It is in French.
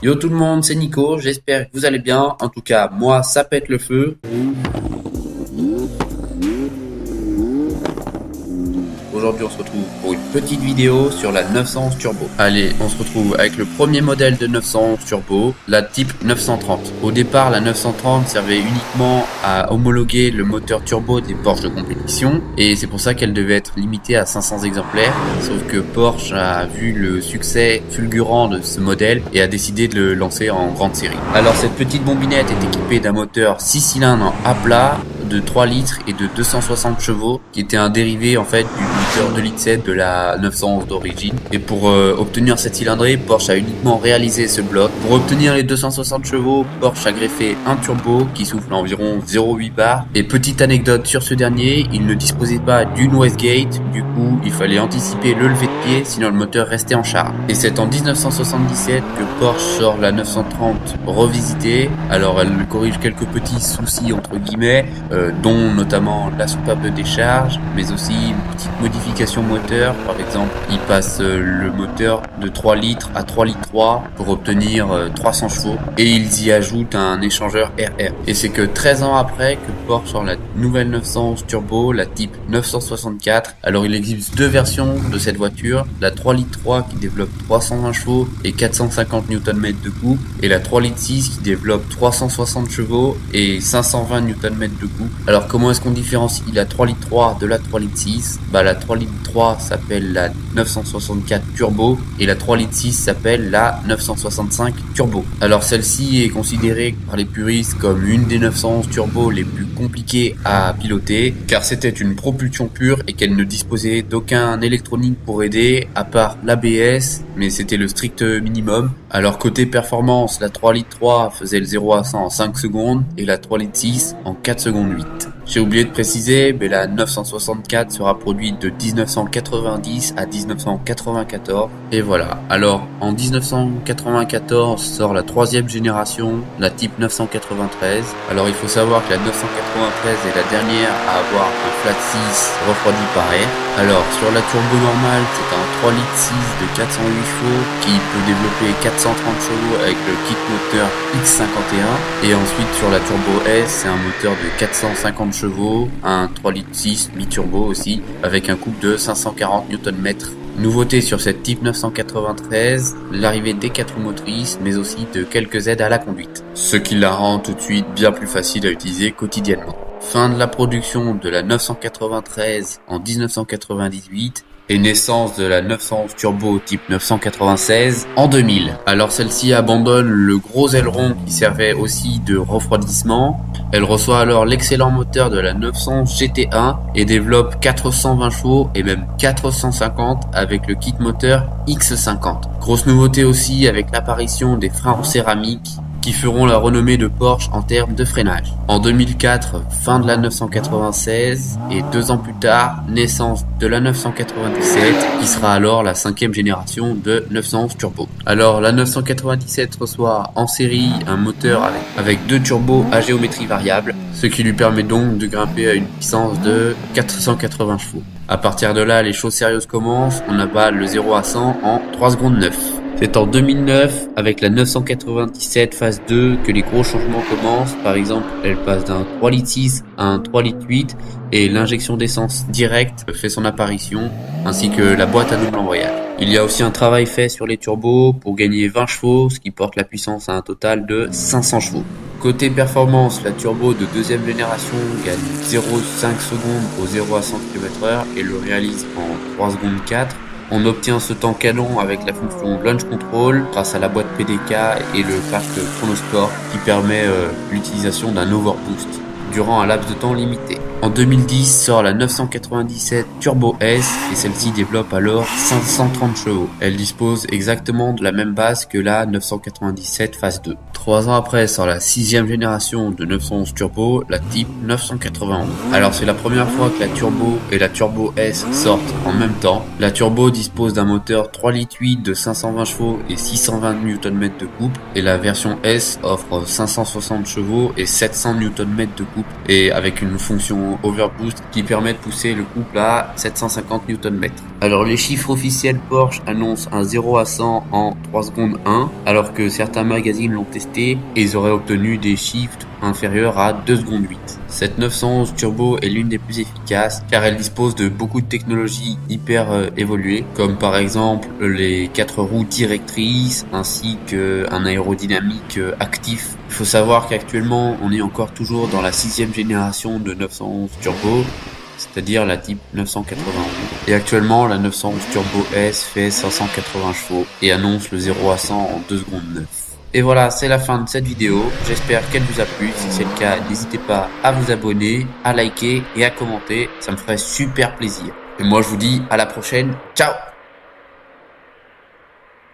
Yo tout le monde, c'est Nico, j'espère que vous allez bien. En tout cas, moi, ça pète le feu. Aujourd'hui, on se retrouve pour une petite vidéo sur la 911 Turbo. Allez, on se retrouve avec le premier modèle de 911 Turbo, la Type 930. Au départ, la 930 servait uniquement à homologuer le moteur turbo des Porsche de compétition et c'est pour ça qu'elle devait être limitée à 500 exemplaires. Sauf que Porsche a vu le succès fulgurant de ce modèle et a décidé de le lancer en grande série. Alors cette petite bombinette est équipée d'un moteur 6 cylindres à plat de 3 litres et de 260 chevaux qui était un dérivé en fait du moteur 2,7 litres de la 911 d'origine. Et pour obtenir cette cylindrée, Porsche a uniquement réalisé ce bloc. Pour obtenir les 260 chevaux, Porsche a greffé un turbo qui souffle à environ 0,8 bar. Et petite anecdote sur ce dernier, il ne disposait pas d'une Westgate, du coup il fallait anticiper le lever de pied sinon le moteur restait en charge. Et c'est en 1977 que Porsche sort la 930 revisitée. Alors elle corrige quelques petits soucis entre guillemets, dont notamment la soupape de décharge, mais aussi une petite modification moteur. Par exemple, il passe le moteur de 3 litres à 3 litres 3 pour obtenir 300 chevaux et ils y ajoutent un échangeur RR. Et c'est que 13 ans après que Porsche sort la nouvelle 911 Turbo, la Type 964. Alors il existe deux versions de cette voiture, la 3 litres 3 qui développe 320 chevaux et 450 Nm de couple, et la 3 litres 6 qui développe 360 chevaux et 520 Nm de couple. Alors comment est-ce qu'on différencie la 3 litres 3 de la 3 litres 6? La 3 litres 3 s'appelle la 964 Turbo et la 3 litres 6 s'appelle la 965 Turbo. Alors celle-ci est considérée par les puristes comme une des 911 Turbo les plus compliquées à piloter car c'était une propulsion pure et qu'elle ne disposait d'aucun électronique pour aider à part l'ABS, mais c'était le strict minimum. Alors côté performance, la 3 litres 3 faisait le 0 à 100 en 5 secondes et la 3 litres 6 en 4 secondes 8. J'ai oublié de préciser, mais la 964 sera produite de 1990 à 1994. Et voilà. Alors, en 1994 sort la troisième génération, la Type 993. Alors, il faut savoir que la 993 est la dernière à avoir un flat 6 refroidi par air. Alors, sur la turbo normale, c'est un 3 litres 6 de 408 chevaux qui peut développer 430 chevaux avec le kit moteur X51. Et ensuite, sur la turbo S, c'est un moteur de 450 chevaux, un 3 litres 6 biturbo aussi, avec un couple de 540 Nm. Nouveauté sur cette Type 993, l'arrivée des 4 roues motrices, mais aussi de quelques aides à la conduite. Ce qui la rend tout de suite bien plus facile à utiliser quotidiennement. Fin de la production de la 993 en 1998 et naissance de la 911 Turbo Type 996 en 2000. Alors celle-ci abandonne le gros aileron qui servait aussi de refroidissement. Elle reçoit alors l'excellent moteur de la 911 GT1 et développe 420 chevaux et même 450 avec le kit moteur X50. Grosse nouveauté aussi avec l'apparition des freins en céramique qui feront la renommée de Porsche en termes de freinage. En 2004, fin de la 996 et 2 ans plus tard, naissance de la 997 qui sera alors la 5e génération de 911 Turbo. Alors la 997 reçoit en série un moteur avec 2 turbos à géométrie variable, ce qui lui permet donc de grimper à une puissance de 480 chevaux. À partir de là, les choses sérieuses commencent, on abat le 0 à 100 en 3 secondes 9. C'est en 2009, avec la 997 phase 2, que les gros changements commencent. Par exemple, elle passe d'un 3 litres 6 à un 3 litres 8 et l'injection d'essence directe fait son apparition, ainsi que la boîte à double embrayage. Il y a aussi un travail fait sur les turbos pour gagner 20 chevaux, ce qui porte la puissance à un total de 500 chevaux. Côté performance, la turbo de deuxième génération gagne 0,5 secondes au 0 à 100 km/h et le réalise en 3 secondes 4. On obtient ce temps canon avec la fonction Launch Control grâce à la boîte PDK et le parc Chronosport qui permet l'utilisation d'un overboost durant un laps de temps limité. En 2010 sort la 997 Turbo S et celle-ci développe alors 530 chevaux. Elle dispose exactement de la même base que la 997 phase 2. 3 ans après sort la 6e génération de 911 Turbo, la Type 991. Alors c'est la première fois que la Turbo et la Turbo S sortent en même temps. La Turbo dispose d'un moteur 3 litres 8 de 520 chevaux et 620 Nm de couple et la version S offre 560 chevaux et 700 Nm de couple et avec une fonction overboost qui permet de pousser le couple à 750 Nm. Alors les chiffres officiels Porsche annoncent un 0 à 100 en 3 secondes 1, alors que certains magazines l'ont testé et ils auraient obtenu des chiffres inférieurs à 2 secondes 8. Cette 911 Turbo est l'une des plus efficaces car elle dispose de beaucoup de technologies hyper évoluées, comme par exemple les 4 roues directrices ainsi qu'un aérodynamique actif. Il faut savoir qu'actuellement on est encore toujours dans la 6e génération de 911 Turbo, c'est-à-dire la type 991. Et actuellement, la 911 Turbo S fait 580 chevaux et annonce le 0 à 100 en 2 secondes 9. Et voilà, c'est la fin de cette vidéo. J'espère qu'elle vous a plu. Si c'est le cas, n'hésitez pas à vous abonner, à liker et à commenter. Ça me ferait super plaisir. Et moi, je vous dis à la prochaine. Ciao!